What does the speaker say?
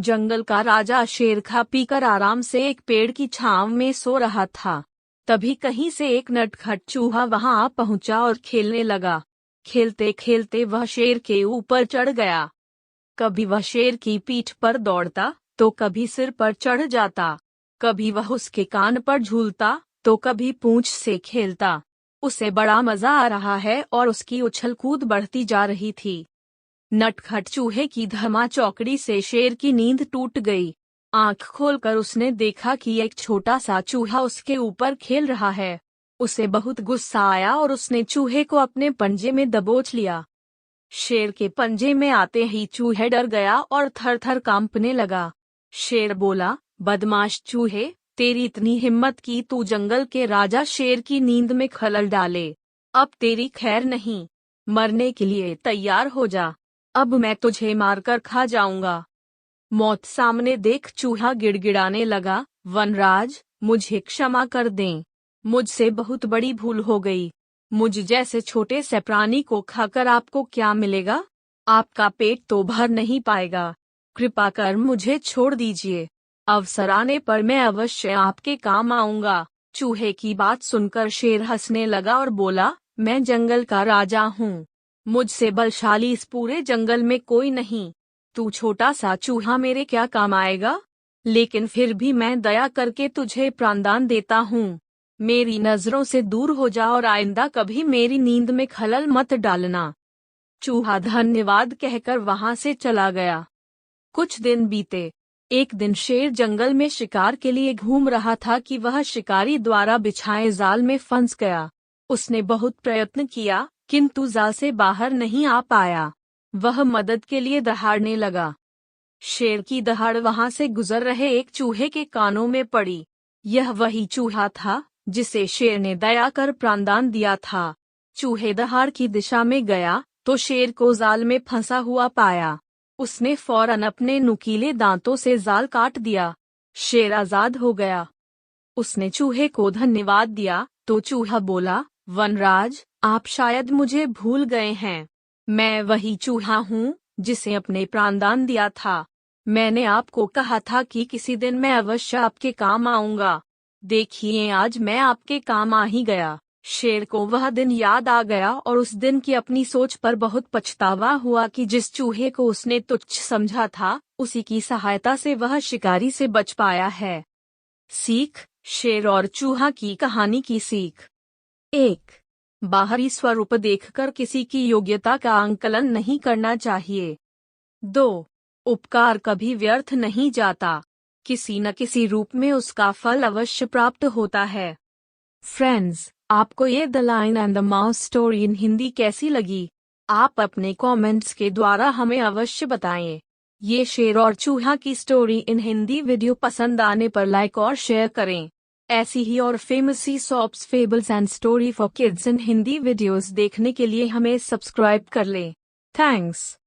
जंगल का राजा शेर खा पीकर आराम से एक पेड़ की छांव में सो रहा था। तभी कहीं से एक नटखट चूहा वहां आ पहुंचा और खेलने लगा। खेलते खेलते वह शेर के ऊपर चढ़ गया। कभी वह शेर की पीठ पर दौड़ता तो कभी सिर पर चढ़ जाता। कभी वह उसके कान पर झूलता तो कभी पूंछ से खेलता। उसे बड़ा मजा आ रहा है और उसकी उछल कूद बढ़ती जा रही थी। नटखट चूहे की धमा चौकड़ी से शेर की नींद टूट गई। आंख खोलकर उसने देखा कि एक छोटा सा चूहा उसके ऊपर खेल रहा है। उसे बहुत गुस्सा आया और उसने चूहे को अपने पंजे में दबोच लिया। शेर के पंजे में आते ही चूहे डर गया और थर थर कांपने लगा। शेर बोला, बदमाश चूहे, तेरी इतनी हिम्मत की तू जंगल के राजा शेर की नींद में खलल डाले। अब तेरी खैर नहीं, मरने के लिए तैयार हो जा। अब मैं तुझे मारकर खा जाऊंगा। मौत सामने देख चूहा गिड़गिड़ाने लगा, वनराज, मुझे क्षमा कर दें। मुझसे बहुत बड़ी भूल हो गई। मुझ जैसे छोटे से प्राणी को खाकर आपको क्या मिलेगा? आपका पेट तो भर नहीं पाएगा। कृपा कर मुझे छोड़ दीजिए। अवसर आने पर मैं अवश्य आपके काम आऊंगा। चूहे की बात सुनकर शेर हंसने लगा और बोला, मैं जंगल का राजा हूँ। मुझसे बलशाली इस पूरे जंगल में कोई नहीं। तू छोटा सा चूहा मेरे क्या काम आएगा? लेकिन फिर भी मैं दया करके तुझे प्राणदान देता हूँ। मेरी नजरों से दूर हो जा और आइंदा कभी मेरी नींद में खलल मत डालना। चूहा धन्यवाद कहकर वहां से चला गया। कुछ दिन बीते। एक दिन शेर जंगल में शिकार के लिए घूम रहा था कि वह शिकारी द्वारा बिछाए जाल में फंस गया। उसने बहुत प्रयत्न किया किंतु जाल से बाहर नहीं आ पाया। वह मदद के लिए दहाड़ने लगा। शेर की दहाड़ वहां से गुजर रहे एक चूहे के कानों में पड़ी। यह वही चूहा था जिसे शेर ने दया कर प्राणदान दिया था। चूहे दहाड़ की दिशा में गया तो शेर को जाल में फंसा हुआ पाया। उसने फौरन अपने नुकीले दांतों से जाल काट दिया। शेर आजाद हो गया। उसने चूहे को धन्यवाद दिया तो चूहा बोला, वनराज, आप शायद मुझे भूल गए हैं। मैं वही चूहा हूँ जिसे अपने प्राणदान दिया था। मैंने आपको कहा था कि किसी दिन मैं अवश्य आपके काम आऊंगा। देखिए आज मैं आपके काम आ ही गया। शेर को वह दिन याद आ गया और उस दिन की अपनी सोच पर बहुत पछतावा हुआ कि जिस चूहे को उसने तुच्छ समझा था उसी की सहायता से वह शिकारी से बच पाया है। सीख, शेर और चूहा की कहानी की सीख। 1. बाहरी स्वरूप देखकर किसी की योग्यता का आंकलन नहीं करना चाहिए। 2. उपकार कभी व्यर्थ नहीं जाता। किसी न किसी रूप में उसका फल अवश्य प्राप्त होता है। फ्रेंड्स, आपको ये the lion and the mouse story in Hindi कैसी लगी? आप अपने कमेंट्स के द्वारा हमें अवश्य बताएं। ये शेर और चूहा की स्टोरी इन हिंदी वीडियो पसंद आने पर लाइक और शेयर करें। ऐसी ही और famous ESOPs fables and story for kids in Hindi videos देखने के लिए हमें सब्सक्राइब कर लें। थैंक्स।